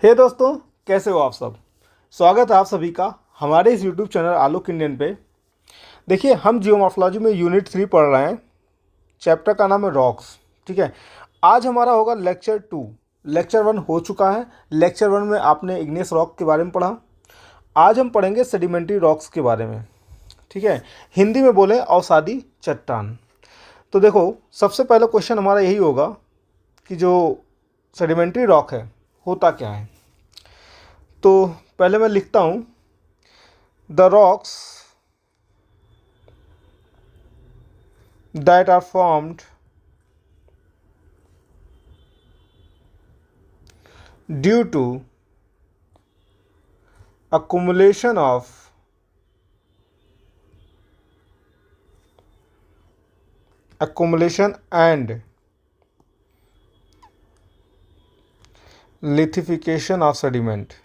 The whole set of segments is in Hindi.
हे दोस्तों, कैसे हो आप सब। स्वागत है आप सभी का हमारे इस यूट्यूब चैनल आलोक इंडियन पे। देखिए, हम जियोमॉर्फोलॉजी में यूनिट 3 पढ़ रहे हैं। चैप्टर का नाम है रॉक्स। ठीक है, आज हमारा होगा लेक्चर 2। लेक्चर 1 हो चुका है। लेक्चर 1 में आपने इग्नियस रॉक के बारे में पढ़ा। आज हम पढ़ेंगे सेडिमेंट्री रॉक्स के बारे में। ठीक है, हिंदी में बोले अवसादी चट्टान। तो देखो, सबसे पहला क्वेश्चन हमारा यही होगा कि जो सेडिमेंट्री रॉक है होता क्या है। तो पहले मैं लिखता हूँ, the rocks that are formed due to accumulation and lithification of sediment.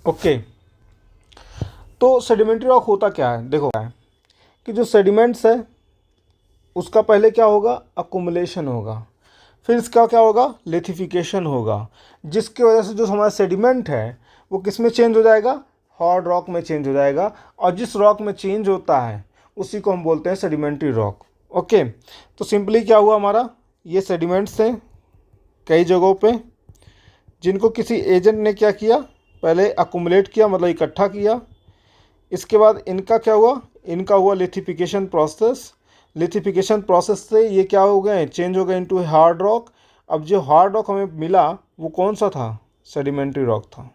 Okay, तो सेडिमेंट्री रॉक होता क्या है। देखो कि जो सेडिमेंट्स है उसका पहले क्या होगा, अकुमुलेशन होगा, फिर इसका क्या होगा, लिथिफिकेशन होगा, जिसकी वजह से जो हमारा सेडिमेंट है वो किस में चेंज हो जाएगा, हार्ड रॉक में चेंज हो जाएगा। और जिस रॉक में चेंज होता है उसी को हम बोलते हैं सेडिमेंट्री रॉक। ओके, तो सिंपली क्या हुआ, हमारा ये सेडिमेंट्स थे कई जगहों पे, जिनको किसी एजेंट ने क्या किया, पहले अकुमुलेट किया, मतलब इकट्ठा किया। इसके बाद इनका क्या हुआ, इनका हुआ लिथिफिकेशन प्रोसेस। लिथिफिकेशन प्रोसेस से ये क्या हो गए, चेंज हो गए इनटू हार्ड रॉक। अब जो हार्ड रॉक हमें मिला वो कौन सा था, सेडिमेंट्री रॉक था।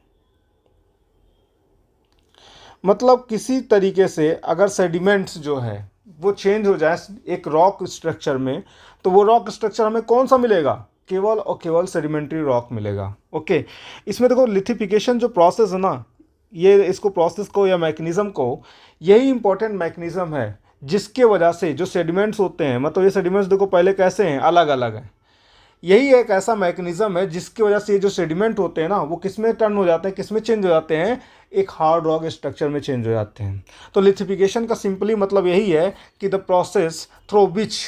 मतलब किसी तरीके से अगर सेडिमेंट्स जो है वो चेंज हो जाए एक रॉक स्ट्रक्चर में, तो वो रॉक स्ट्रक्चर हमें कौन सा मिलेगा, केवल और केवल सेडिमेंट्री रॉक मिलेगा। ओके, इसमें देखो लिथिफिकेशन जो प्रोसेस है ना, ये इसको प्रोसेस को या मैकेनिज़्म को, यही इंपॉर्टेंट मैकेनिज़्म है जिसके वजह से जो सेडिमेंट्स होते हैं, मतलब ये सेडिमेंट्स देखो पहले कैसे हैं, अलग अलग हैं। यही एक ऐसा मैकेनिज्म है जिसकी वजह से ये जो सेडिमेंट होते हैं ना वो किस में टर्न हो जाते हैं, किस में चेंज हो जाते हैं, एक हार्ड रॉक स्ट्रक्चर में चेंज हो जाते हैं। तो लिथिफिकेशन का सिंपली मतलब यही है कि द प्रोसेस थ्रू विच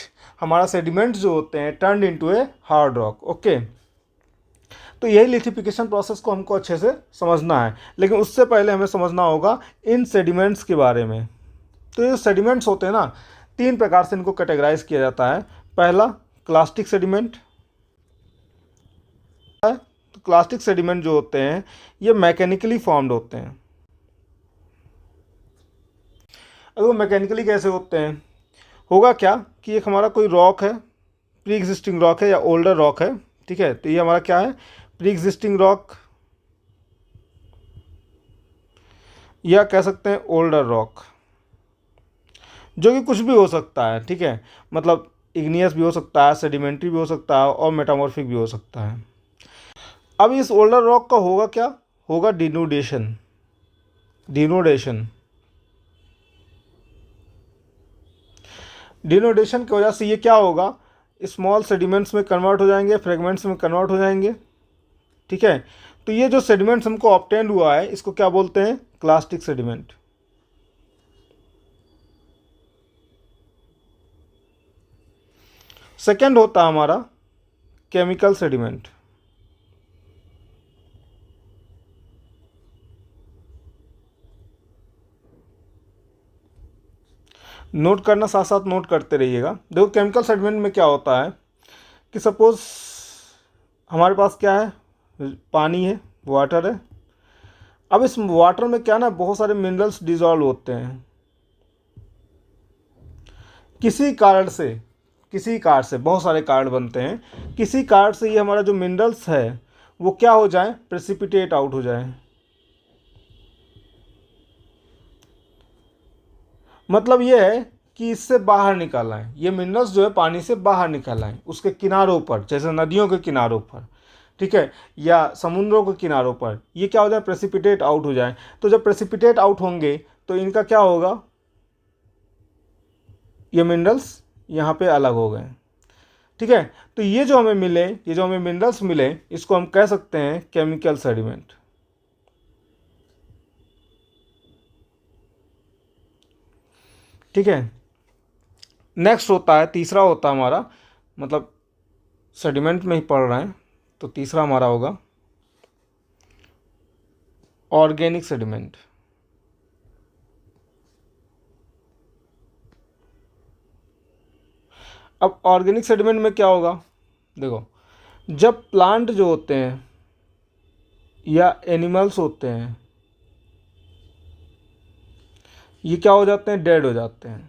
हमारा सेडिमेंट जो होते हैं turn into a hard rock. Okay, तो यही लिथिफिकेशन प्रोसेस को हमको अच्छे से समझना है, लेकिन उससे पहले हमें समझना होगा इन सेडिमेंट्स के बारे में। तो ये सेडिमेंट्स होते हैं ना, 3 प्रकार से इनको कैटेगराइज किया जाता है। पहला क्लास्टिक सेडिमेंट है। तो क्लास्टिक सेडिमेंट जो होते हैं ये मैकेनिकली फॉर्म्ड होते हैं। अब वो मैकेनिकली कैसे होते हैं, होगा क्या कि एक हमारा कोई रॉक है, प्री एग्जिस्टिंग रॉक है या ओल्डर रॉक है। ठीक है, तो ये हमारा क्या है, प्री एग्जिस्टिंग रॉक या कह सकते हैं ओल्डर रॉक, जो कि कुछ भी हो सकता है। ठीक है, मतलब इग्नियस भी हो सकता है, सेडिमेंट्री भी हो सकता है और मेटामॉर्फिक भी हो सकता है। अब इस ओल्डर रॉक का होगा क्या, होगा डिनोडेशन। डिनोडेशन डिनोडेशन की वजह से ये क्या होगा, स्मॉल सेडिमेंट्स में कन्वर्ट हो जाएंगे, फ्रेगमेंट्स में कन्वर्ट हो जाएंगे। ठीक है, तो ये जो सेडिमेंट्स हमको ऑब्टेन हुआ है इसको क्या बोलते हैं, क्लास्टिक सेडिमेंट। सेकेंड होता है हमारा केमिकल सेडिमेंट। नोट करना, साथ साथ नोट करते रहिएगा। देखो केमिकल सेडिमेंट में क्या होता है कि सपोज हमारे पास क्या है, पानी है, वाटर है। अब इस वाटर में क्या ना, बहुत सारे मिनरल्स डिजॉल्व होते हैं किसी कारण से। किसी कारण से बहुत सारे कारण बनते हैं, किसी कारण से ये हमारा जो मिनरल्स है वो क्या हो जाए, प्रेसिपिटेट आउट हो जाए। मतलब ये है कि इससे बाहर निकल आए, ये मिनरल्स जो है पानी से बाहर निकल आए उसके किनारों पर, जैसे नदियों के किनारों पर। ठीक है, या समुद्रों के किनारों पर ये क्या हो जाए, प्रेसिपिटेट आउट हो जाए। तो जब प्रेसिपिटेट आउट होंगे तो इनका क्या होगा, ये मिनरल्स यहाँ पे अलग हो गए। ठीक है, तो ये जो हमें मिले, ये जो हमें मिनरल्स मिले, इसको हम कह सकते हैं केमिकल सेडिमेंट। ठीक है, नेक्स्ट होता है, तीसरा होता है हमारा, मतलब सेडिमेंट में ही पढ़ रहे हैं तो तीसरा हमारा होगा ऑर्गेनिक सेडिमेंट। अब ऑर्गेनिक सेडिमेंट में क्या होगा, देखो जब प्लांट जो होते हैं या एनिमल्स होते हैं ये क्या हो जाते हैं, डेड हो जाते हैं,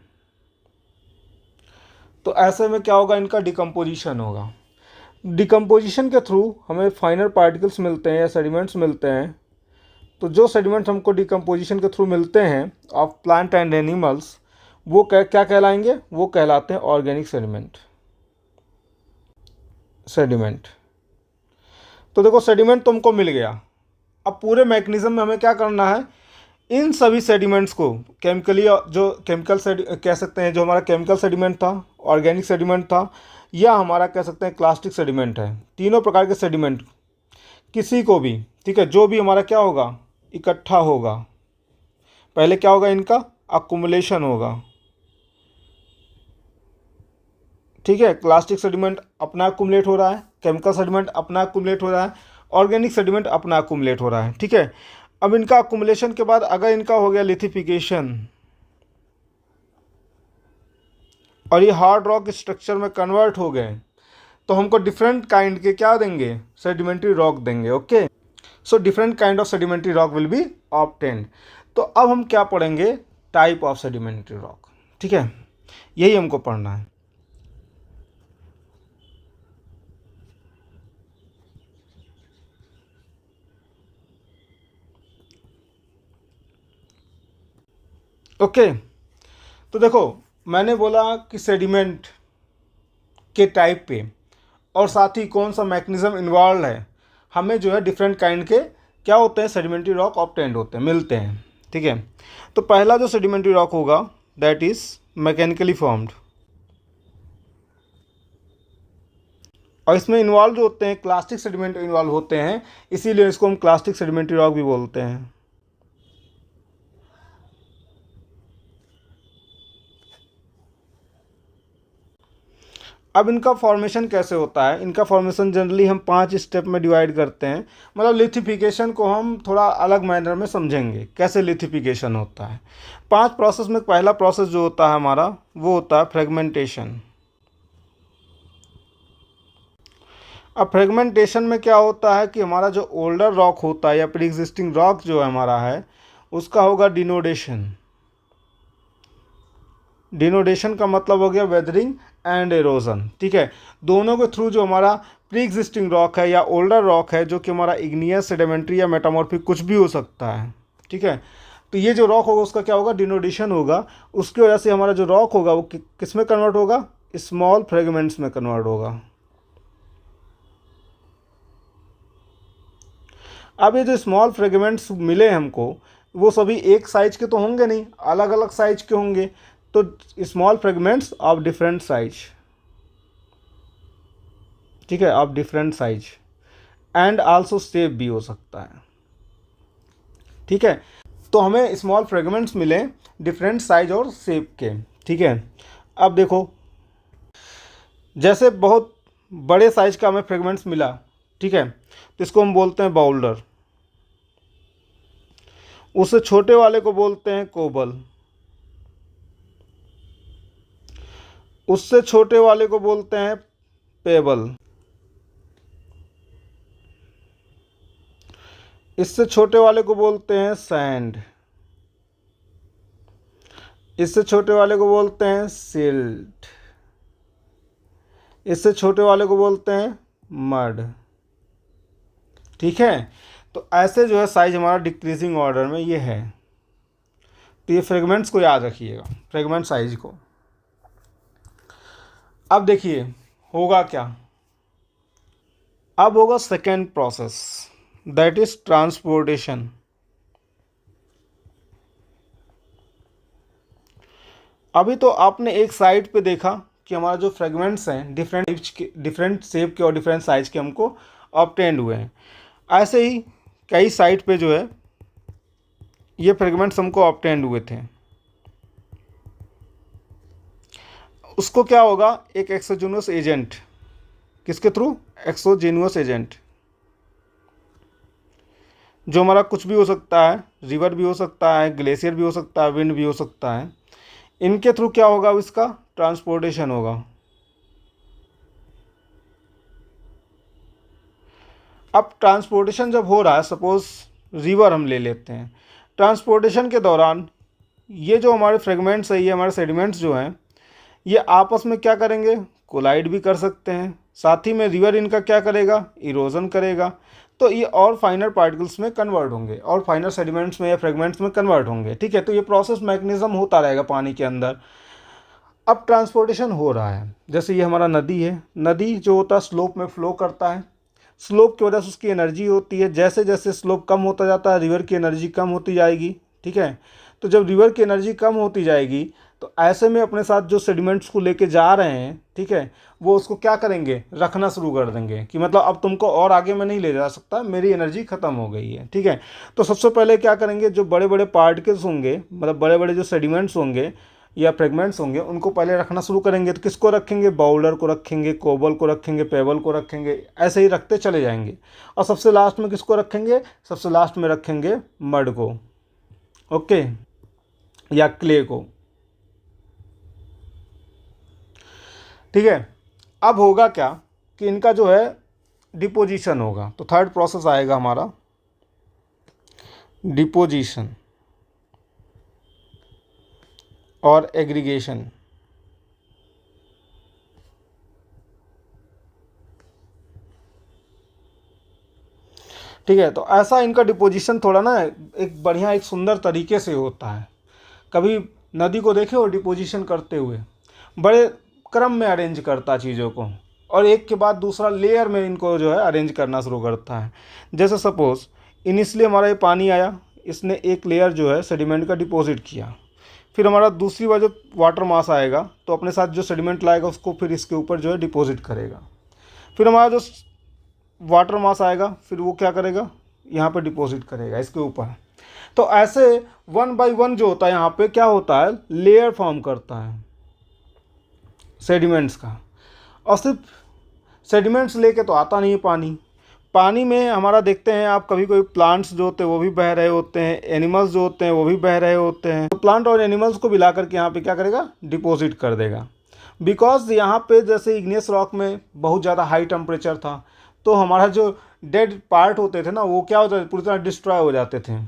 तो ऐसे में क्या होगा, इनका डिकम्पोजिशन होगा। डिकम्पोजिशन के थ्रू हमें फाइनल पार्टिकल्स मिलते हैं या सेडिमेंट्स मिलते हैं। तो जो सेडिमेंट्स हमको डिकम्पोजिशन के थ्रू मिलते हैं ऑफ प्लांट एंड एनिमल्स, वो क्या कहलाएंगे, वो कहलाते हैं ऑर्गेनिक सेडिमेंट। सेडिमेंट तो देखो सेडिमेंट तो हमको मिल गया। अब पूरे मैकेनिज्म में हमें क्या करना है, इन सभी सेडिमेंट्स को केमिकली, जो केमिकल कह सकते हैं, जो हमारा केमिकल सेडिमेंट था, ऑर्गेनिक सेडिमेंट था, या हमारा कह सकते हैं क्लास्टिक सेडिमेंट है, तीनों प्रकार के सेडिमेंट किसी को भी, ठीक है, जो भी हमारा क्या होगा, इकट्ठा होगा। पहले क्या होगा, इनका अकुमुलेशन होगा, ठीक है। क्लास्टिक सेडिमेंट अपना अकुमुलेट हो रहा है, केमिकल सेडिमेंट अपना अकुमुलेट हो रहा है, ऑर्गेनिक सेडिमेंट अपना अकुमुलेट हो रहा है, ठीक है। अब इनका अकुमुलेशन के बाद अगर इनका हो गया लिथिफिकेशन और ये हार्ड रॉक स्ट्रक्चर में कन्वर्ट हो गए, तो हमको डिफरेंट काइंड के क्या देंगे, सेडिमेंट्री रॉक देंगे। Okay, so different kind of sedimentary rock will be obtained. तो अब हम क्या पढ़ेंगे, टाइप ऑफ सेडिमेंट्री रॉक, ठीक है, यही हमको पढ़ना है। ओके, तो देखो मैंने बोला कि सेडिमेंट के टाइप पे और साथ ही कौन सा मैकेनिज्म इन्वॉल्व है, हमें जो है डिफरेंट काइंड के क्या होते हैं, सेडिमेंट्री रॉक ऑब्टेन्ड होते हैं, मिलते हैं, ठीक है। तो पहला जो सेडिमेंट्री रॉक होगा दैट इज मैकेनिकली फॉर्म्ड, और इसमें इन्वॉल्व जो होते हैं क्लास्टिक सेडिमेंट इन्वॉल्व होते हैं, इसीलिए इसको हम क्लास्टिक सेडिमेंट्री रॉक भी बोलते हैं। अब इनका फॉर्मेशन कैसे होता है, इनका फॉर्मेशन जनरली हम 5 स्टेप में डिवाइड करते हैं। मतलब लिथिफिकेशन को हम थोड़ा अलग मैनर में समझेंगे, कैसे लिथिफिकेशन होता है। 5 प्रोसेस में पहला प्रोसेस जो होता है हमारा, वो होता है फ्रेगमेंटेशन। अब फ्रेगमेंटेशन में क्या होता है कि हमारा जो ओल्डर रॉक होता है या प्री एग्जिस्टिंग रॉक जो हमारा है, उसका होगा डिनोडेशन। डिनोडेशन का मतलब हो गया वेदरिंग एंड एरोजन, ठीक है। दोनों के थ्रू जो हमारा प्री एग्जिस्टिंग रॉक है या ओल्डर रॉक है, जो कि हमारा इग्नियस, सेडिमेंट्री या मेटामॉर्फिक कुछ भी हो सकता है, ठीक है। तो ये जो रॉक होगा उसका क्या होगा, डिनोडेशन होगा। उसकी वजह से हमारा जो रॉक होगा वो किस में कन्वर्ट होगा, स्मॉल फ्रेगमेंट्स में कन्वर्ट होगा। अब ये जो स्मॉल फ्रेगमेंट्स मिले हमको, वो सभी एक साइज के तो होंगे नहीं, अलग अलग साइज के होंगे। तो small fragments of different size, ठीक है, of different size and also shape भी हो सकता है, ठीक है। तो हमें स्मॉल फ्रेगमेंट्स मिले डिफरेंट साइज और शेप के, ठीक है। अब देखो जैसे बहुत बड़े साइज का हमें फ्रेगमेंट्स मिला, ठीक है, तो इसको हम बोलते हैं बाउल्डर। उससे छोटे वाले को बोलते हैं कोबल। उससे छोटे वाले को बोलते हैं पेबल। इससे छोटे वाले को बोलते हैं सैंड। इससे छोटे वाले को बोलते हैं सिल्ट। इससे छोटे वाले को बोलते हैं मड, ठीक है। तो ऐसे जो है साइज हमारा डिक्रीजिंग ऑर्डर में ये है। तो ये फ्रेगमेंट्स को याद रखिएगा, फ्रेगमेंट साइज को। अब देखिए होगा क्या, अब होगा second process that is transportation. अभी तो आपने एक साइड पे देखा कि हमारा जो फ्रेगमेंट्स हैं डिफरेंट शेप के और डिफरेंट साइज के हमको ऑब्टेन्ड हुए हैं। ऐसे ही कई साइड पे जो है ये फ्रेगमेंट्स हमको ऑब्टेन्ड हुए थे। उसको क्या होगा, एक एक्सोजेनस एजेंट, किसके थ्रू, एक्सोजेनस एजेंट, जो हमारा कुछ भी हो सकता है, रिवर भी हो सकता है, ग्लेशियर भी हो सकता है, विंड भी हो सकता है, इनके थ्रू क्या होगा, इसका ट्रांसपोर्टेशन होगा। अब ट्रांसपोर्टेशन जब हो रहा है, सपोज रिवर हम ले लेते हैं, ट्रांसपोर्टेशन के दौरान ये जो हमारे फ्रेगमेंट्स है, ये हमारे सेडिमेंट्स जो हैं, ये आपस में क्या करेंगे, कोलाइड भी कर सकते हैं, साथ ही में रिवर इनका क्या करेगा, इरोजन करेगा, तो ये और फाइनर पार्टिकल्स में कन्वर्ट होंगे, और फाइनर सेडिमेंट्स में या फ्रेगमेंट्स में कन्वर्ट होंगे। ठीक है, तो ये प्रोसेस मैकेनिज्म होता रहेगा पानी के अंदर। अब ट्रांसपोर्टेशन हो रहा है, जैसे ये हमारा नदी है, नदी जो होता है स्लोप में फ्लो करता है, स्लोप की वजह से उसकी एनर्जी होती है, जैसे जैसे स्लोप कम होता जाता है रिवर की एनर्जी कम होती जाएगी। ठीक है, तो जब रिवर की एनर्जी कम होती जाएगी तो ऐसे में अपने साथ जो सेडिमेंट्स को लेके जा रहे हैं, ठीक है, वो उसको क्या करेंगे, रखना शुरू कर देंगे कि मतलब अब तुमको और आगे मैं नहीं ले जा सकता, मेरी एनर्जी ख़त्म हो गई है। ठीक है, तो सबसे पहले क्या करेंगे, जो बड़े बड़े पार्टिकल्स होंगे, मतलब बड़े बड़े जो सेडिमेंट्स होंगे या फ्रेगमेंट्स होंगे, उनको पहले रखना शुरू करेंगे। तो किसको रखेंगे, बाउलर को रखेंगे, कोबल को रखेंगे, पेबल को रखेंगे, ऐसे ही रखते चले जाएंगे। और सबसे लास्ट में किसको रखेंगे, सबसे लास्ट में रखेंगे मड को, ओके, या क्ले को। ठीक है, अब होगा क्या कि इनका जो है डिपोजिशन होगा। तो थर्ड प्रोसेस आएगा हमारा डिपोजिशन और एग्रीगेशन। ठीक है, तो ऐसा इनका डिपोजिशन थोड़ा ना एक बढ़िया एक सुंदर तरीके से होता है। कभी नदी को देखे हो डिपोजिशन करते हुए, बड़े क्रम में अरेंज करता है चीज़ों को, और एक के बाद दूसरा लेयर में इनको जो है अरेंज करना शुरू करता है। जैसे सपोज इनिशियली हमारा ये पानी आया, इसने एक लेयर जो है सेडिमेंट का डिपॉजिट किया, फिर हमारा दूसरी बार जो वाटर मास आएगा तो अपने साथ जो सेडिमेंट लाएगा उसको फिर इसके ऊपर जो है डिपॉजिट करेगा, फिर हमारा जो वाटर मास आएगा फिर वो क्या करेगा, यहाँ पे डिपॉजिट करेगा इसके ऊपर। तो ऐसे वन बाय वन जो होता है यहाँ पे क्या होता है, लेयर फॉर्म करता है सेडिमेंट्स का। और सिर्फ सेडिमेंट्स लेके तो आता नहीं है पानी, पानी में हमारा देखते हैं आप कभी कोई प्लांट्स जो होते हैं वो भी बह रहे होते हैं, एनिमल्स जो होते हैं वो भी बह रहे होते हैं। तो प्लांट और एनिमल्स को मिला करके यहाँ पे क्या करेगा, डिपॉजिट कर देगा। बिकॉज यहाँ पे जैसे इग्नियस रॉक में बहुत ज़्यादा हाई टेम्परेचर था, तो हमारा जो डेड पार्ट होते थे ना वो क्या होता है, पूरी तरह डिस्ट्रॉय हो जाते थे।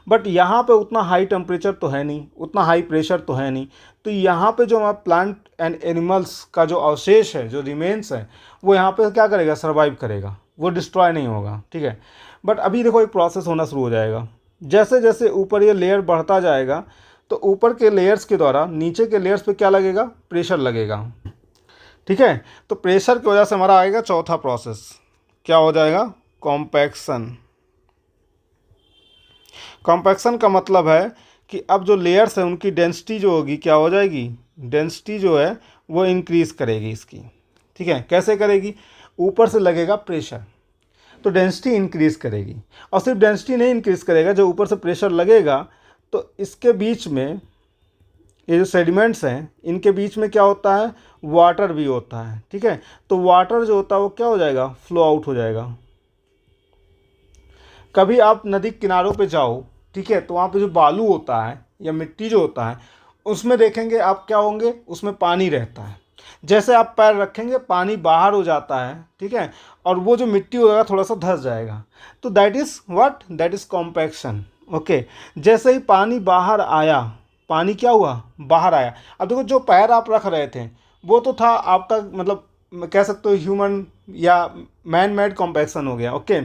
बट यहाँ पे उतना हाई टेम्परेचर तो है नहीं, उतना हाई प्रेशर तो है नहीं, तो यहाँ पे जो हमारा प्लांट एंड एनिमल्स का जो अवशेष है, जो रिमेन्स है, वो यहाँ पे क्या करेगा, सर्वाइव करेगा, वो डिस्ट्रॉय नहीं होगा। ठीक है, बट अभी देखो एक प्रोसेस होना शुरू हो जाएगा, जैसे जैसे ऊपर ये लेयर बढ़ता जाएगा तो ऊपर के लेयर्स के द्वारा नीचे के लेयर्स पे क्या लगेगा, प्रेशर लगेगा। ठीक है, तो प्रेशर की वजह से हमारा आएगा चौथा प्रोसेस, क्या हो जाएगा, कॉम्पैक्शन। कॉम्पैक्शन का मतलब है कि अब जो लेयर्स हैं उनकी डेंसिटी जो होगी क्या हो जाएगी, डेंसिटी जो है वो इंक्रीज़ करेगी इसकी। ठीक है, कैसे करेगी, ऊपर से लगेगा प्रेशर तो डेंसिटी इंक्रीज़ करेगी, और सिर्फ डेंसिटी नहीं इंक्रीज़ करेगा, जो ऊपर से प्रेशर लगेगा तो इसके बीच में ये जो सेडिमेंट्स हैं इनके बीच में क्या होता है, वाटर भी होता है। ठीक है, तो वाटर जो होता है वो क्या हो जाएगा, फ्लो आउट हो जाएगा। कभी आप नदी किनारों पे जाओ, ठीक है, तो वहाँ पे जो बालू होता है या मिट्टी जो होता है उसमें देखेंगे आप क्या होंगे, उसमें पानी रहता है, जैसे आप पैर रखेंगे पानी बाहर हो जाता है। ठीक है, और वो जो मिट्टी होगा थोड़ा सा धंस जाएगा, तो that is what, that is compaction. Okay, जैसे ही पानी बाहर आया, पानी क्या हुआ, बाहर आया। अब देखो जो पैर आप रख रहे थे वो तो था आपका, मतलब कह सकते हो ह्यूमन या मैन मेड कॉम्पैक्शन हो गया। ओके,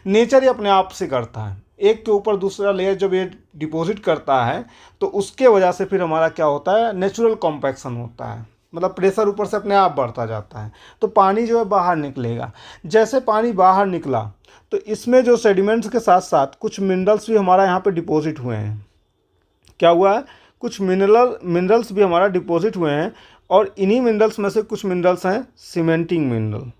नेचर ही अपने आप से करता है, एक के ऊपर दूसरा लेयर जब ये डिपॉजिट करता है तो उसके वजह से फिर हमारा क्या होता है, नेचुरल कॉम्पैक्शन होता है, मतलब प्रेशर ऊपर से अपने आप बढ़ता जाता है, तो पानी जो है बाहर निकलेगा। जैसे पानी बाहर निकला तो इसमें जो सेडिमेंट्स के साथ साथ कुछ मिनरल्स भी हमारा यहाँ पे डिपॉजिट हुए हैं। क्या हुआ है, कुछ मिनरल्स भी हमारा डिपॉजिट हुए हैं, और इन्हीं मिनरल्स में से कुछ मिनरल्स हैं सीमेंटिंग मिनरल।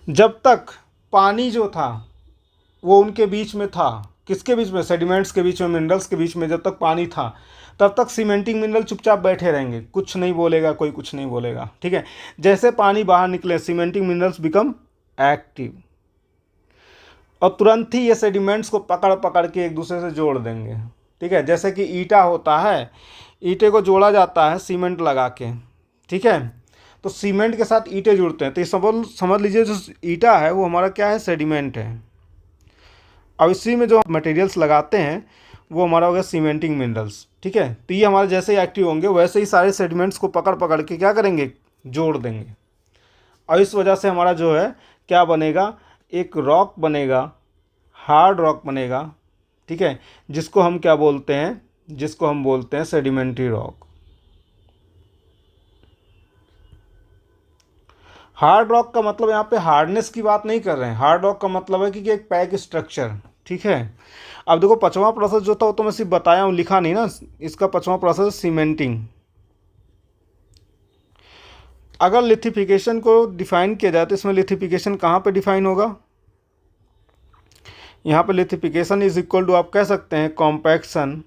जब तक पानी जो था वो उनके बीच में था, किसके बीच में, सेडिमेंट्स के बीच में, मिनरल्स के बीच में। जब तक पानी था तब तक सीमेंटिंग मिनरल चुपचाप बैठे रहेंगे, कुछ नहीं बोलेगा, कोई कुछ नहीं बोलेगा, ठीक है। जैसे पानी बाहर निकले सीमेंटिंग मिनरल्स बिकम एक्टिव, और तुरंत ही ये सेडिमेंट्स को पकड़ पकड़ के एक दूसरे से जोड़ देंगे, ठीक है। जैसे कि ईंटा होता है, ईंटे को जोड़ा जाता है सीमेंट लगा के, ठीक है। तो सीमेंट के साथ ईंटे जुड़ते हैं, तो ये समझ लीजिए जो ईंटा है वो हमारा क्या है, सेडिमेंट है। अब इसी में जो मटेरियल्स लगाते हैं वो हमारा हो गया सीमेंटिंग मिनरल्स, ठीक है। तो ये हमारे जैसे ही एक्टिव होंगे वैसे ही सारे सेडिमेंट्स को पकड़ पकड़ के क्या करेंगे, जोड़ देंगे। और इस वजह से हमारा जो है क्या बनेगा, एक रॉक बनेगा, हार्ड रॉक बनेगा, ठीक है, जिसको हम क्या बोलते हैं, जिसको हम बोलते हैं सेडिमेंट्री रॉक। हार्ड रॉक का मतलब यहाँ पे हार्डनेस की बात नहीं कर रहे हैं, हार्ड रॉक का मतलब है कि एक पैक स्ट्रक्चर, ठीक है। अब देखो 5वां प्रोसेस जो था वो तो मैं सिर्फ बताया हूँ, लिखा नहीं ना। इसका 5वां प्रोसेस सीमेंटिंग। अगर लिथिफिकेशन को डिफाइन किया जाए तो इसमें लिथिफिकेशन कहाँ पे डिफाइन होगा, यहाँ पे लिथिफिकेशन इज इक्वल टू आप कह सकते हैं कॉम्पैक्शन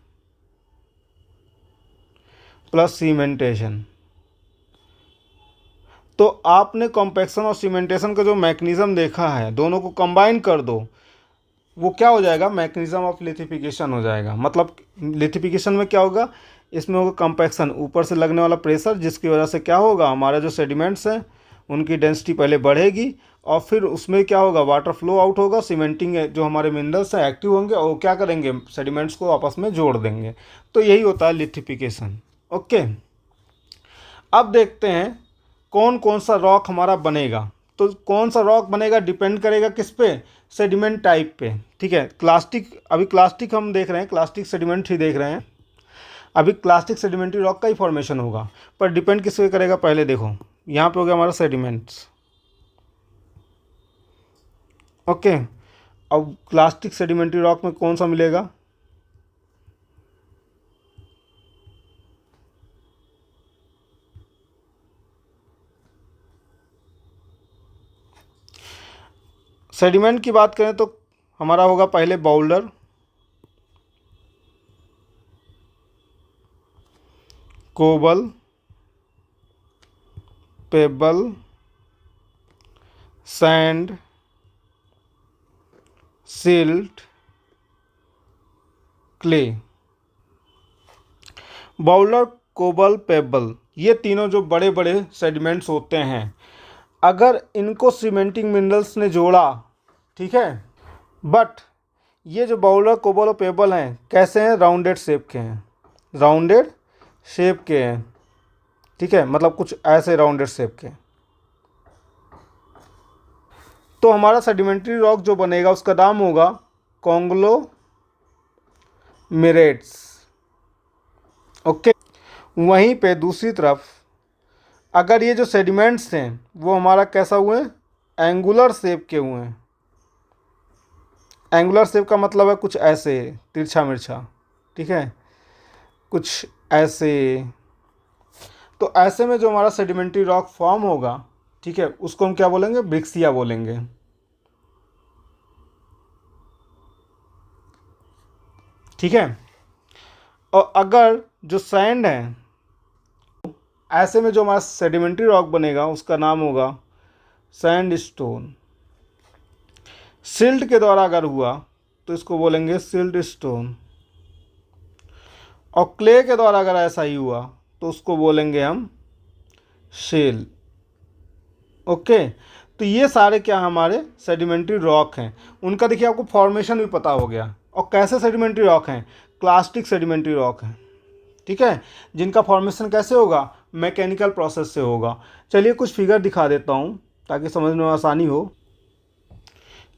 प्लस सीमेंटेशन। तो आपने कॉम्पैक्शन और सीमेंटेशन का जो मैकेनिज्म देखा है, दोनों को कंबाइन कर दो, वो क्या हो जाएगा, मैकेनिज्म ऑफ लिथिफिकेशन हो जाएगा। मतलब लिथिफिकेशन में क्या होगा, इसमें होगा कंपैक्शन, ऊपर से लगने वाला प्रेशर, जिसकी वजह से क्या होगा, हमारे जो सेडिमेंट्स हैं उनकी डेंसिटी पहले बढ़ेगी और फिर उसमें क्या होगा, वाटर फ्लो आउट होगा। सीमेंटिंग जो हमारे मिनरल्स हैं एक्टिव होंगे और क्या करेंगे, सेडिमेंट्स को आपस में जोड़ देंगे। तो यही होता है लिथिफिकेशन। ओके, अब देखते हैं कौन कौन सा रॉक हमारा बनेगा। तो कौन सा रॉक बनेगा डिपेंड करेगा किस पे, सेडिमेंट टाइप पे, ठीक है। क्लास्टिक, अभी क्लास्टिक हम देख रहे हैं, क्लास्टिक सेडिमेंट ही देख रहे हैं, अभी क्लास्टिक सेडिमेंट्री रॉक का ही फॉर्मेशन होगा। पर डिपेंड किस पे करेगा, पहले देखो यहाँ पे हो गया हमारा सेडिमेंट्स। ओके, अब क्लास्टिक सेडिमेंट्री रॉक में कौन सा मिलेगा, सेडिमेंट की बात करें तो हमारा होगा पहले boulder, cobble, pebble, sand, silt, clay. Boulder, cobble, pebble, ये तीनों जो बड़े बड़े सेडिमेंट्स होते हैं, अगर इनको सीमेंटिंग मिनरल्स ने जोड़ा, ठीक है, बट ये जो बाउल्डर, कोबल और पेबल हैं कैसे हैं, राउंडेड शेप के हैं, राउंडेड शेप के हैं, ठीक है, मतलब कुछ ऐसे राउंडेड शेप के। तो हमारा सेडिमेंट्री रॉक जो बनेगा उसका नाम होगा कॉन्ग्लोमेरेट्स। ओके, वहीं पे दूसरी तरफ अगर ये जो सेडिमेंट्स हैं वो हमारा कैसा हुए, एंगुलर शेप के हुए हैं। एंगुलर शेप का मतलब है कुछ ऐसे तिरछा मिर्छा, ठीक है, कुछ ऐसे। तो ऐसे में जो हमारा सेडिमेंट्री रॉक फॉर्म होगा, ठीक है, उसको हम क्या बोलेंगे, ब्रिक्सिया बोलेंगे। ठीक है, और अगर जो सैंड है, ऐसे में जो हमारा सेडिमेंट्री रॉक बनेगा उसका नाम होगा सैंड स्टोन। सिल्ट के द्वारा अगर हुआ तो इसको बोलेंगे सिल्ट स्टोन, और क्ले के द्वारा अगर ऐसा ही हुआ तो उसको बोलेंगे हम शेल। ओके, तो ये सारे क्या हमारे सेडिमेंट्री रॉक हैं। उनका देखिए आपको फॉर्मेशन भी पता हो गया, और कैसे सेडिमेंट्री रॉक हैं, क्लास्टिक सेडिमेंट्री रॉक हैं, ठीक है, जिनका फॉर्मेशन कैसे होगा, मैकेनिकल प्रोसेस से होगा। चलिए कुछ फिगर दिखा देता हूँ ताकि समझने में आसानी हो।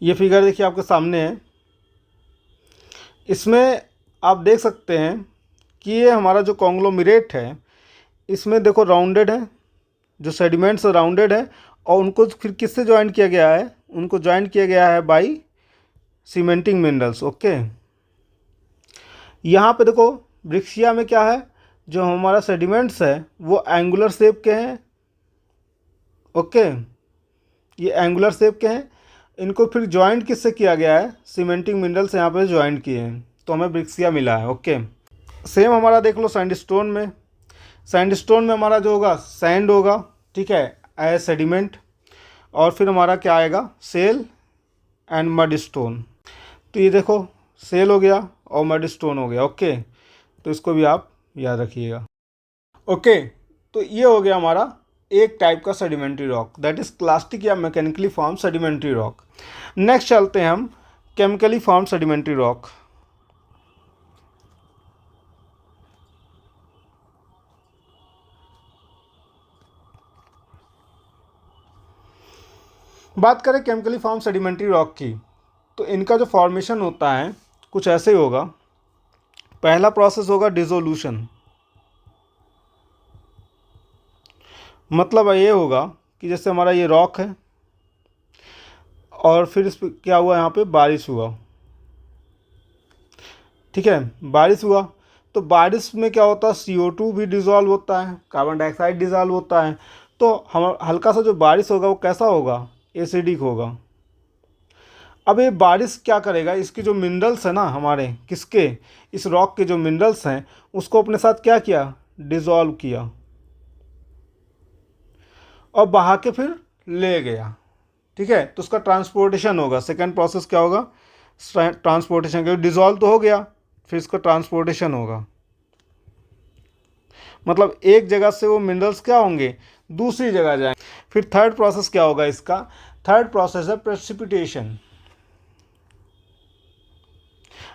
ये फिगर देखिए आपके सामने है, इसमें आप देख सकते हैं कि ये हमारा जो कॉन्ग्लोमेरेट है, इसमें देखो राउंडेड है, जो सेडिमेंट्स राउंडेड है, और उनको फिर किससे ज्वाइन किया गया है, उनको ज्वाइन किया गया है बाई सीमेंटिंग मिनरल्स। ओके, यहाँ पे देखो ब्रिक्सिया में क्या है, जो हमारा सेडिमेंट्स है वो एंगुलर शेप के हैं। ओके, ये एंगुलर शेप के हैं, इनको फिर ज्वाइंट किससे किया गया है, सीमेंटिंग मिनरल से यहाँ पे ज्वाइंट किए हैं, तो हमें ब्रिक्सिया मिला है। ओके, सेम हमारा देख लो सैंडस्टोन में। सैंडस्टोन में हमारा जो होगा सैंड होगा, ठीक है, एज सेडिमेंट, और फिर हमारा क्या आएगा, सेल एंड मड स्टोन। तो ये देखो सेल हो गया और मड स्टोन हो गया। ओके, तो इसको भी आप याद रखिएगा। ओके, तो ये हो गया हमारा एक टाइप का sedimentary rock, that is clastic या mechanically form sedimentary rock. Next चलते हैं हम केमिकली फॉर्म सेडिमेंट्री रॉक। बात करें केमिकली फॉर्म सेडिमेंट्री रॉक की, तो इनका जो फॉर्मेशन होता है कुछ ऐसे ही होगा। पहला प्रोसेस होगा डिसोल्यूशन, मतलब ये होगा कि जैसे हमारा ये रॉक है और फिर इस पर क्या हुआ, यहाँ पे बारिश हुआ, ठीक है, बारिश हुआ, तो बारिश में क्या होता है, CO2 भी डिज़ोल्व होता है, कार्बन डाइऑक्साइड डिज़ोल्व होता है, तो हम हल्का सा जो बारिश होगा वो कैसा होगा, एसिडिक होगा। अब ये बारिश क्या करेगा, इसके जो मिनरल्स हैं ना हमारे, किसके, इस रॉक के जो मिनरल्स हैं उसको अपने साथ क्या किया, डिज़ोल्व किया और बहा के फिर ले गया, ठीक है, तो उसका ट्रांसपोर्टेशन होगा। सेकंड प्रोसेस क्या होगा, ट्रांसपोर्टेशन, क्योंकि डिज़ोल्व तो हो गया, फिर इसका ट्रांसपोर्टेशन होगा, मतलब एक जगह से वो मिनरल्स क्या होंगे, दूसरी जगह जाएंगे। फिर थर्ड प्रोसेस क्या होगा इसका, थर्ड प्रोसेस है प्रेसिपिटेशन।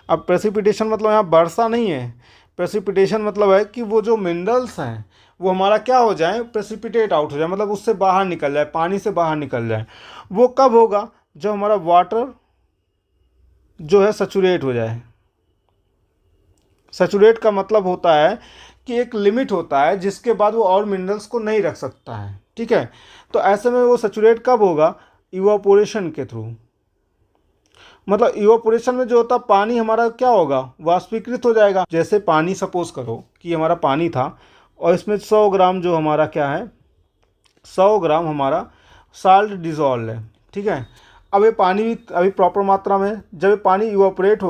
अब प्रेसिपिटेशन मतलब यहाँ वर्षा नहीं है, प्रेसिपिटेशन मतलब है कि वो जो मिनरल्स हैं वो हमारा क्या हो जाए, प्रेसिपिटेट आउट हो जाए, मतलब उससे बाहर निकल जाए, पानी से बाहर निकल जाए। वो कब होगा, जब हमारा वाटर जो है सैचुरेट हो जाए। सैचुरेट का मतलब होता है कि एक लिमिट होता है जिसके बाद वो और मिनरल्स को नहीं रख सकता है, ठीक है, तो ऐसे में वो सैचुरेट कब होगा, इवापोरेशन के थ्रू। मतलब इवापोरेशन में जो होता पानी हमारा क्या होगा, वाष्पीकृत हो जाएगा। जैसे पानी, सपोज करो कि हमारा पानी था और इसमें 100 ग्राम जो हमारा क्या है, 100 ग्राम हमारा साल्ट डिज़ोल्व है, ठीक है। अब ये पानी भी अभी प्रॉपर मात्रा में, जब ये पानी इवापोरेट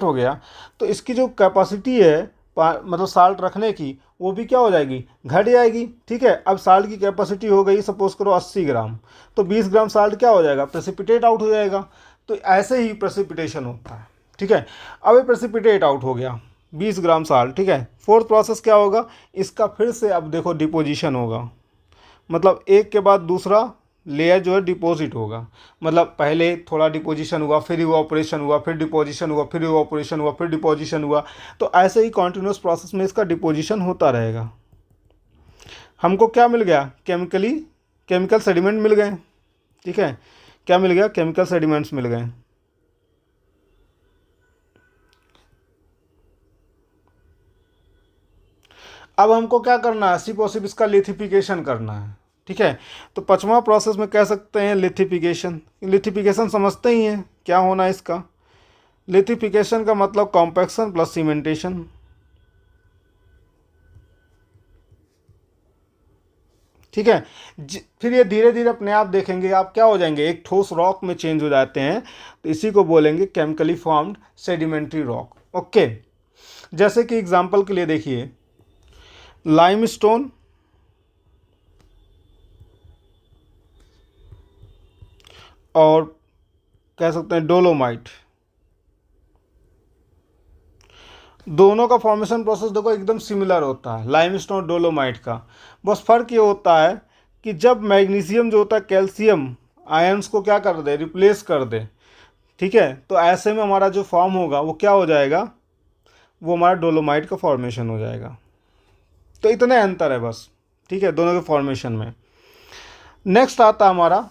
हो गया तो इसकी जो कैपेसिटी है मतलब साल्ट रखने की, वो भी क्या हो जाएगी, घट जाएगी, ठीक है। अब साल्ट की कैपेसिटी हो गई सपोज करो 80 ग्राम, तो 20 ग्राम साल्ट क्या हो जाएगा, प्रेसिपिटेट आउट हो जाएगा। तो ऐसे ही प्रेसिपिटेशन होता है, ठीक है। अब ये प्रेसिपिटेट आउट हो गया 20 ग्राम साल्ट, ठीक है। फोर्थ प्रोसेस क्या होगा, इसका फिर से अब देखो डिपोजिशन होगा, मतलब एक के बाद दूसरा लेयर जो है डिपॉजिट होगा, मतलब पहले थोड़ा डिपोजिशन हुआ, फिर इवापोरेशन हुआ, फिर डिपोजिशन हुआ, फिर इवापोरेशन हुआ, फिर डिपोजिशन हुआ, तो ऐसे ही कॉन्टिन्यूस प्रोसेस में इसका डिपोजिशन होता रहेगा। हमको क्या मिल गया, केमिकल सेडिमेंट मिल गए, ठीक है, क्या मिल गया, केमिकल सेडिमेंट्स मिल गए। अब हमको क्या करना है, सिर्फ और सिर्फ इसका लिथिफिकेशन करना है, ठीक है। तो पांचवा प्रोसेस में कह सकते हैं लिथिफिकेशन। लिथिफिकेशन समझते ही हैं क्या होना इसका। लिथिफिकेशन का मतलब कॉम्पैक्शन प्लस सीमेंटेशन, ठीक है। फिर ये धीरे धीरे अपने आप देखेंगे आप क्या हो जाएंगे, एक ठोस रॉक में चेंज हो जाते हैं, तो इसी को बोलेंगे chemically formed sedimentary rock. Okay, जैसे कि एग्जांपल के लिए देखिए लाइमस्टोन और कह सकते हैं डोलोमाइट, दोनों का फॉर्मेशन प्रोसेस देखो एकदम सिमिलर होता है, लाइमस्टोन डोलोमाइट का। बस फ़र्क ये होता है कि जब मैग्नीशियम जो होता है कैल्शियम आयंस को क्या कर दे, रिप्लेस कर दे, ठीक है, तो ऐसे में हमारा जो फॉर्म होगा वो क्या हो जाएगा, वो हमारा डोलोमाइट का फॉर्मेशन हो जाएगा। तो इतने अंतर है बस, ठीक है, दोनों के फॉर्मेशन में। नेक्स्ट आता है हमारा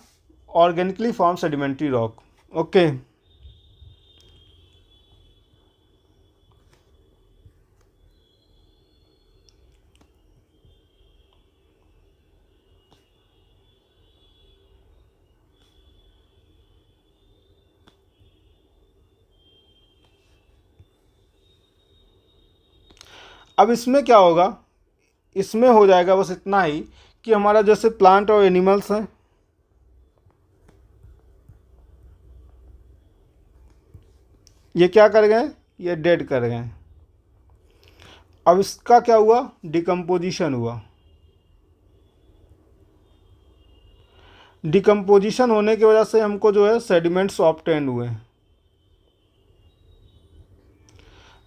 organically form sedimentary rock. Okay, अब इसमें क्या होगा, इसमें हो जाएगा बस इतना ही कि हमारा जैसे प्लांट और एनिमल्स हैं, ये क्या कर गए, ये डेड कर गए। अब इसका क्या हुआ, डिकम्पोजिशन हुआ। डिकम्पोजिशन होने की वजह से हमको जो है सेडिमेंट्स ऑब्टेन हुए।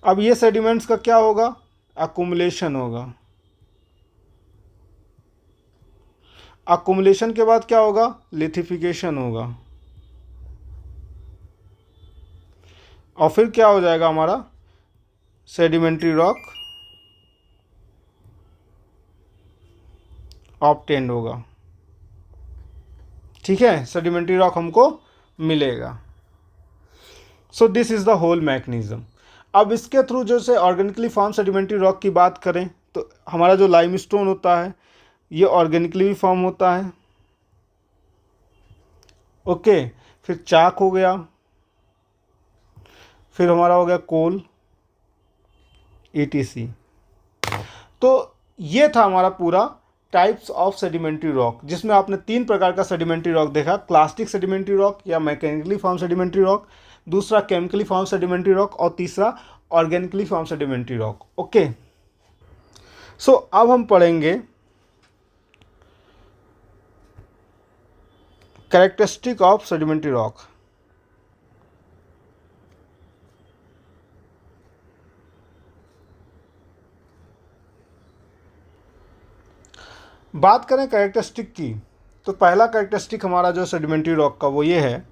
अब ये सेडिमेंट्स का क्या होगा, अकुमुलेशन होगा। अकुमुलेशन के बाद क्या होगा, लिथिफिकेशन होगा। और फिर क्या हो जाएगा हमारा, सेडिमेंट्री रॉक ऑब्टेन होगा। ठीक है, सेडिमेंट्री रॉक हमको मिलेगा। So this is the whole mechanism. अब इसके थ्रू जैसे ऑर्गेनिकली फॉर्म सेडिमेंट्री रॉक की बात करें तो हमारा जो लाइमस्टोन होता है ये ऑर्गेनिकली भी फॉर्म होता है। ओके, फिर चाक हो गया, फिर हमारा हो गया कोल, ETC। तो ये था हमारा पूरा टाइप्स ऑफ सेडिमेंट्री रॉक, जिसमें आपने 3 प्रकार का सेडिमेंट्री रॉक देखा, क्लास्टिक सेडिमेंट्री रॉक या मैकेनिकली फॉर्म सेडिमेंट्री रॉक, दूसरा केमिकली फॉर्म सेडिमेंट्री रॉक और तीसरा organically form sedimentary rock. Okay, so अब हम पढ़ेंगे कैरेक्टरिस्टिक ऑफ सेडिमेंट्री रॉक। बात करें कैरेक्टरिस्टिक की तो पहला कैरेक्टरिस्टिक हमारा जो सेडिमेंट्री रॉक का वो ये है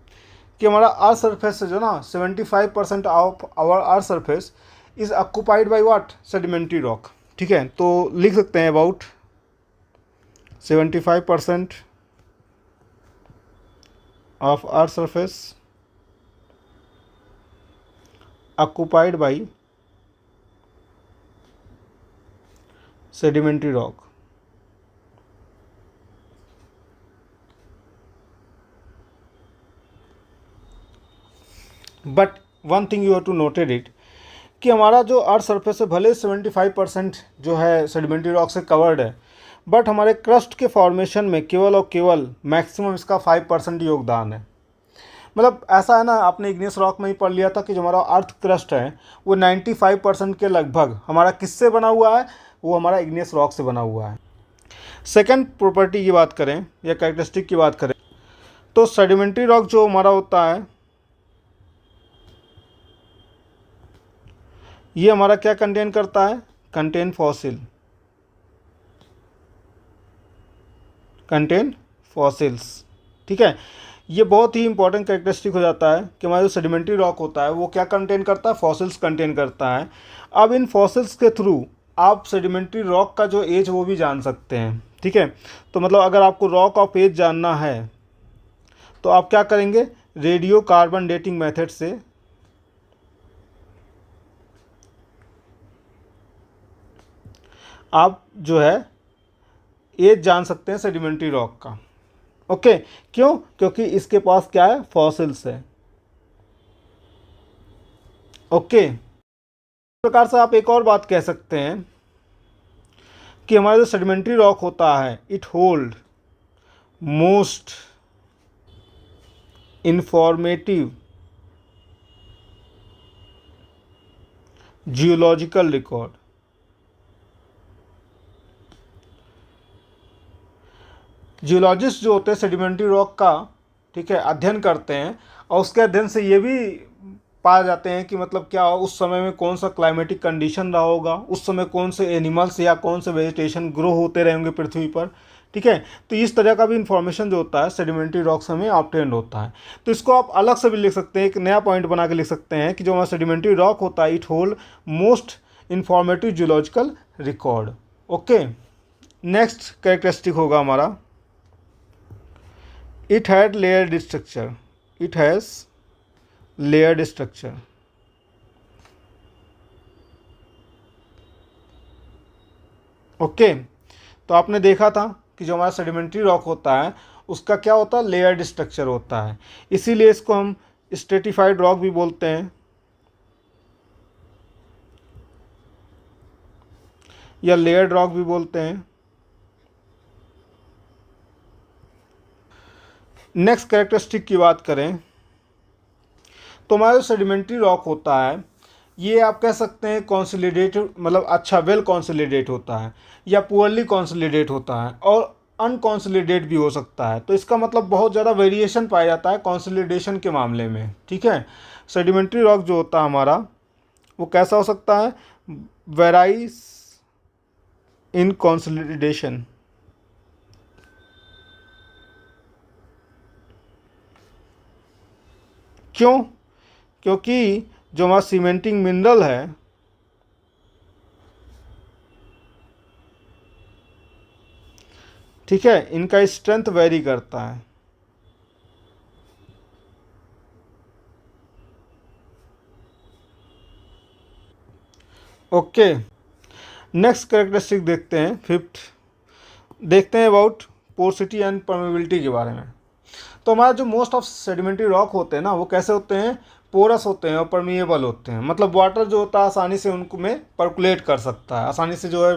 कि हमारा अर्थ सरफेस से जो ना 75% of our earth surface is occupied by what, sedimentary rock. ठीक है, तो लिख सकते हैं about 75% of earth surface occupied by sedimentary rock. But one thing you have to noted it कि हमारा जो अर्थ सरफेस है भले 75% जो है सेडिमेंट्री रॉक से कवर्ड है, बट हमारे क्रस्ट के फॉर्मेशन में केवल और केवल मैक्सिमम इसका 5% योगदान है। मतलब ऐसा है ना, आपने इग्नियस रॉक में ही पढ़ लिया था कि जो हमारा अर्थ क्रस्ट है वो 95% के लगभग हमारा किससे बना हुआ है, वो हमारा इग्नियस रॉक से बना हुआ है। सेकेंड प्रॉपर्टी की बात करें या कैरेक्टरिस्टिक की बात करें तो सेडिमेंट्री रॉक जो हमारा होता है ये हमारा क्या कंटेन करता है, कंटेन फॉसिल, कंटेन फॉसिल्स। ठीक है, ये बहुत ही इंपॉर्टेंट कैरेक्टरिस्टिक हो जाता है कि हमारा जो सेडिमेंट्री रॉक होता है वो क्या कंटेन करता है, फॉसिल्स कंटेन करता है। अब इन फॉसिल्स के थ्रू आप सेडिमेंट्री रॉक का जो एज वो भी जान सकते हैं। ठीक है, तो मतलब अगर आपको रॉक ऑफ एज जानना है तो आप क्या करेंगे, रेडियो कार्बन डेटिंग मेथड से आप जो है एज जान सकते हैं सेडिमेंट्री रॉक का। ओके, क्यों, क्योंकि इसके पास क्या है, फॉसिल्स है। ओके, इस प्रकार से आप एक और बात कह सकते हैं कि हमारा जो सेडिमेंट्री रॉक होता है it hold most informative geological record. Geologist जो होते हैं सेडिमेंट्री रॉक का, ठीक है, अध्ययन करते हैं और उसके अध्ययन से ये भी पाए जाते हैं कि मतलब क्या उस समय में कौन सा क्लाइमेटिक कंडीशन रहा होगा, उस समय कौन से एनिमल्स या कौन से वेजिटेशन ग्रो होते रहेंगे पृथ्वी पर। ठीक है, तो इस तरह का भी इंफॉर्मेशन जो होता है सेडिमेंट्री रॉक से हमें ऑब्टेन्ड होता है। तो इसको आप अलग से भी लिख सकते हैं, एक नया पॉइंट बना के लिख सकते हैं कि जो हमारा सेडिमेंट्री रॉक होता है it hold most informative geological record. Okay, next characteristic होगा हमारा it had layered structure, it has layered structure। Okay, तो आपने देखा था कि जो हमारा सेडिमेंट्री रॉक होता है उसका क्या होता है, लेयर्ड स्ट्रक्चर होता है, इसीलिए इसको हम स्ट्रेटिफाइड रॉक भी बोलते हैं या लेयर्ड रॉक भी बोलते हैं। नेक्स्ट कैरेक्टरिस्टिक की बात करें तो हमारा जो सेडिमेंट्री रॉक होता है ये आप कह सकते हैं कॉन्सोलिडेट, मतलब अच्छा वेल कॉन्सोलिडेट होता है या पुअरली कॉन्सोलिडेट होता है और अनकॉन्सोलिडेट भी हो सकता है। तो इसका मतलब बहुत ज़्यादा वेरिएशन पाया जाता है कॉन्सोलिडेशन के मामले में, ठीक है। सेडिमेंट्री रॉक जो होता है हमारा वो कैसा हो सकता है, वेराइज इन कॉन्सोलिडेशन। क्यों? क्योंकि जो हमारा सीमेंटिंग मिनरल है ठीक है, इनका स्ट्रेंथ वेरी करता है। ओके, नेक्स्ट कैरेक्टरिस्टिक देखते हैं, फिफ्थ देखते हैं अबाउट पोरोसिटी एंड परमेबिलिटी के बारे में। तो हमारा जो मोस्ट ऑफ सेडिमेंट्री रॉक होते हैं ना वो कैसे होते हैं, पोरस होते हैं और परमिएबल होते हैं। मतलब वाटर जो होता है आसानी से उनको में परकुलेट कर सकता है, आसानी से जो है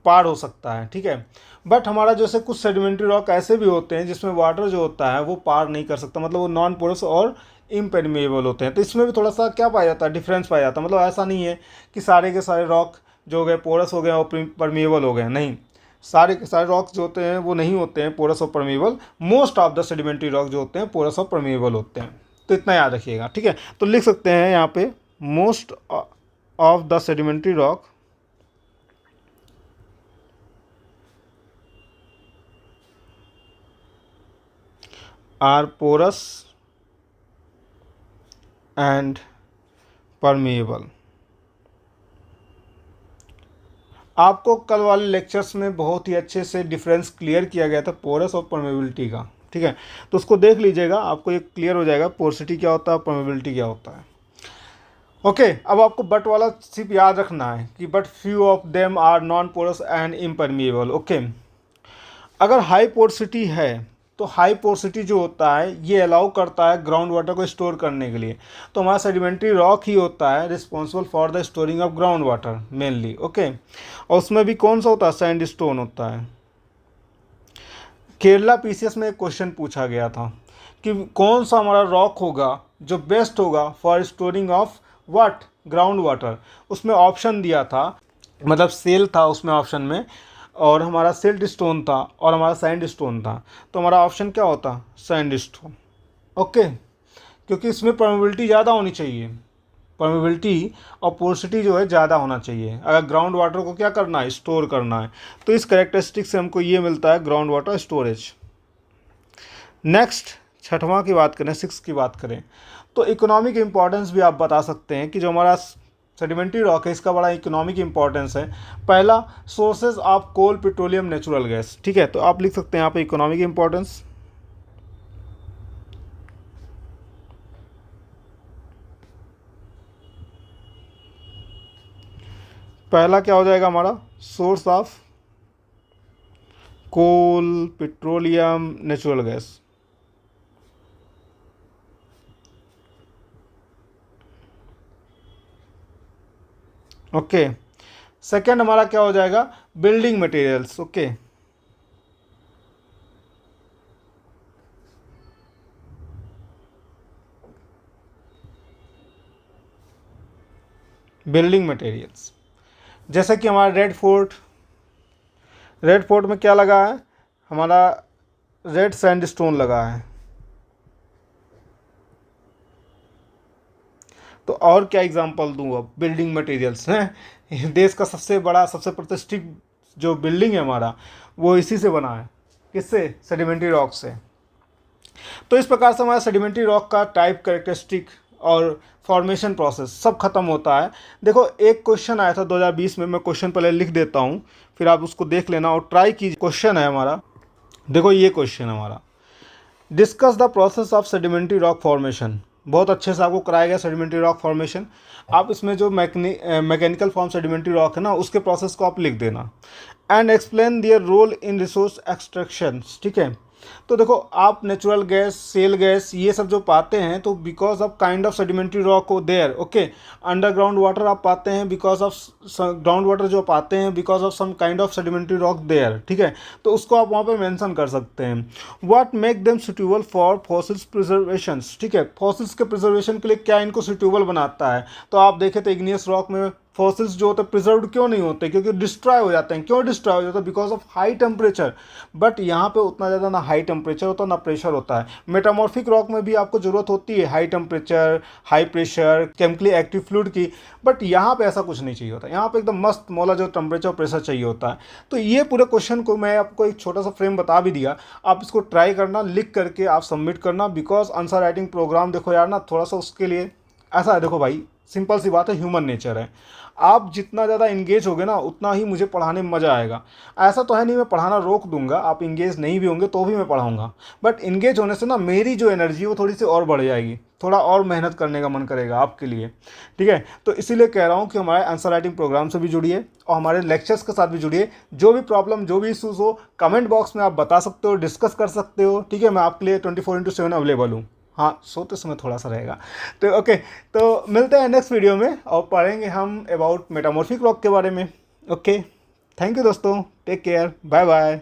पार हो सकता है, ठीक है। बट हमारा जैसे कुछ सेडिमेंट्री रॉक ऐसे भी होते हैं जिसमें वाटर जो होता है वो पार नहीं कर सकता, मतलब वो नॉन पोरस और इम्परमिएबल होते हैं। तो इसमें भी थोड़ा सा क्या पाया जाता है, डिफरेंस पाया जाता है। मतलब ऐसा नहीं है कि सारे के सारे रॉक जो हो गए पोरस हो गए और परमिएबल हो गए, नहीं, सारे के सारे रॉक्स जो होते हैं वो नहीं होते हैं पोरस और permeable. Most of the sedimentary rock जो होते हैं पोरस और परमिएबल होते हैं। तो इतना याद रखिएगा, ठीक है। तो लिख सकते हैं यहाँ पे most of the sedimentary rock are porous and permeable. आपको कल वाले लेक्चर्स में बहुत ही अच्छे से डिफरेंस क्लियर किया गया था पोरस और परमेबिलिटी का, ठीक है। तो उसको देख लीजिएगा, आपको ये क्लियर हो जाएगा पोरोसिटी क्या होता है, परमेबिलिटी क्या होता है। ओके, अब आपको बट वाला सिर्फ याद रखना है कि but few of them are non porous and impermeable. Okay, अगर हाई पोरोसिटी है तो हाई पोरोसिटी जो होता है ये अलाउ करता है ग्राउंड वाटर को स्टोर करने के लिए। तो हमारा सेडिमेंट्री रॉक ही होता है responsible for the storing of ground water mainly. Okay, और उसमें भी कौन सा होता है, सैंड स्टोन होता है। केरला पीसीएस में एक क्वेश्चन पूछा गया था कि कौन सा हमारा रॉक होगा जो बेस्ट होगा for storing of what, ground water. उसमें ऑप्शन दिया था, मतलब सेल था उसमें ऑप्शन में, और हमारा सिल्ट स्टोन था और हमारा सैंड स्टोन था। तो हमारा ऑप्शन क्या होता, सैंड स्टोन। ओके, क्योंकि इसमें परमेबिलिटी ज़्यादा होनी चाहिए, परमेबिलिटी और पोरोसिटी जो है ज़्यादा होना चाहिए अगर ग्राउंड वाटर को क्या करना है, स्टोर करना है। तो इस कैरेक्टरिस्टिक से हमको ये मिलता है ग्राउंड वाटर स्टोरेज। नेक्स्ट छठवां की बात करें, सिक्स की बात करें, तो इकोनॉमिक इम्पॉर्टेंस भी आप बता सकते हैं कि जो हमारा सेडिमेंट्री रॉक है इसका बड़ा इकोनॉमिक इंपॉर्टेंस है। पहला, sources of coal, petroleum, natural gas, ठीक है। तो आप लिख सकते हैं यहाँ पे इकोनॉमिक इंपॉर्टेंस। पहला क्या हो जाएगा हमारा, source of coal, petroleum, natural gas. Okay, second हमारा क्या हो जाएगा, building materials. Okay, building materials जैसे कि हमारा रेड फोर्ट, रेड फोर्ट में क्या लगा है, हमारा रेड सैंडस्टोन लगा है। तो और क्या एग्जांपल दूँ, अब बिल्डिंग मटेरियल्स हैं, देश का सबसे बड़ा सबसे प्रतिष्ठित जो बिल्डिंग है हमारा वो इसी से बना है, किससे, सेडिमेंट्री रॉक से। तो इस प्रकार से हमारा सेडिमेंट्री रॉक का टाइप, कैरेक्टरिस्टिक और फॉर्मेशन प्रोसेस सब खत्म होता है। देखो एक क्वेश्चन आया था 2020 में, मैं क्वेश्चन पहले लिख देता हूँ फिर आप उसको देख लेना और ट्राई कीजिए। क्वेश्चन है हमारा, देखो ये क्वेश्चन हमारा, discuss the process of sedimentary rock formation. बहुत अच्छे से आपको कराया गया सेडिमेंट्री रॉक फॉर्मेशन। आप इसमें जो मैकेनिकल फॉर्म सेडिमेंट्री रॉक है ना उसके प्रोसेस को आप लिख देना। And explain their role in resource extraction, ठीक है। तो देखो आप नेचुरल गैस, सेल गैस, ये सब जो पाते हैं तो because of kind of sedimentary rock हो देयर, ओके। अंडरग्राउंड वाटर आप पाते हैं बिकॉज ऑफ ग्राउंड वाटर जो पाते हैं because of some kind of sedimentary rock there, ठीक है। तो उसको आप वहाँ पे मेंशन कर सकते हैं। What make them suitable for fossils preservation, ठीक है। फॉसिल्स के प्रिजर्वेशन के लिए क्या इनको सुटेबल बनाता है? तो आप देखें तो इग्नियस रॉक में फॉसिल्स जो होते हैं प्रिजर्व्ड क्यों नहीं होते? क्योंकि डिस्ट्रॉय हो जाते हैं। क्यों डिस्ट्रॉय हो जाता है? Because of high temperature. But यहाँ पे उतना ज़्यादा ना हाई टेम्परेचर होता ना प्रेशर होता है। मेटामॉर्फिक रॉक में भी आपको ज़रूरत होती है high temperature, high pressure, chemically active fluid की, बट यहाँ पे ऐसा कुछ नहीं चाहिए होता। यहाँ पे एकदम मस्त मौला जो टेम्परेचर प्रेशर चाहिए होता है। तो ये पूरे क्वेश्चन को मैं आपको एक छोटा सा फ्रेम बता भी दिया। आप इसको ट्राई करना, लिख करके आप सबमिट करना। बिकॉज आंसर राइटिंग प्रोग्राम देखो यार ना, थोड़ा सा उसके लिए ऐसा है, देखो भाई सिंपल सी बात है, ह्यूमन नेचर है। आप जितना ज़्यादा इंगेज होगे ना उतना ही मुझे पढ़ाने में मज़ा आएगा। ऐसा तो है नहीं मैं पढ़ाना रोक दूंगा, आप इंगेज नहीं भी होंगे तो भी मैं पढ़ाऊंगा। बट इंगेज होने से ना मेरी जो एनर्जी है वो थोड़ी सी और बढ़ जाएगी, थोड़ा और मेहनत करने का मन करेगा आपके लिए, ठीक है। तो इसीलिए कह रहा हूँ कि हमारे आंसर राइटिंग प्रोग्राम से भी जुड़िए और हमारे लेक्चर्स के साथ भी जुड़िए। जो भी प्रॉब्लम, जो भी इशूज़ हो, कमेंट बॉक्स में आप बता सकते हो, डिस्कस कर सकते हो, ठीक है। मैं आपके लिए 24/7 अवेलेबल हूँ। हाँ, सोते समय थोड़ा सा रहेगा। तो ओके, तो मिलते हैं नेक्स्ट वीडियो में और पढ़ेंगे हम अबाउट मेटामॉर्फिक रॉक के बारे में। ओके, थैंक यू दोस्तों, टेक केयर, बाय बाय।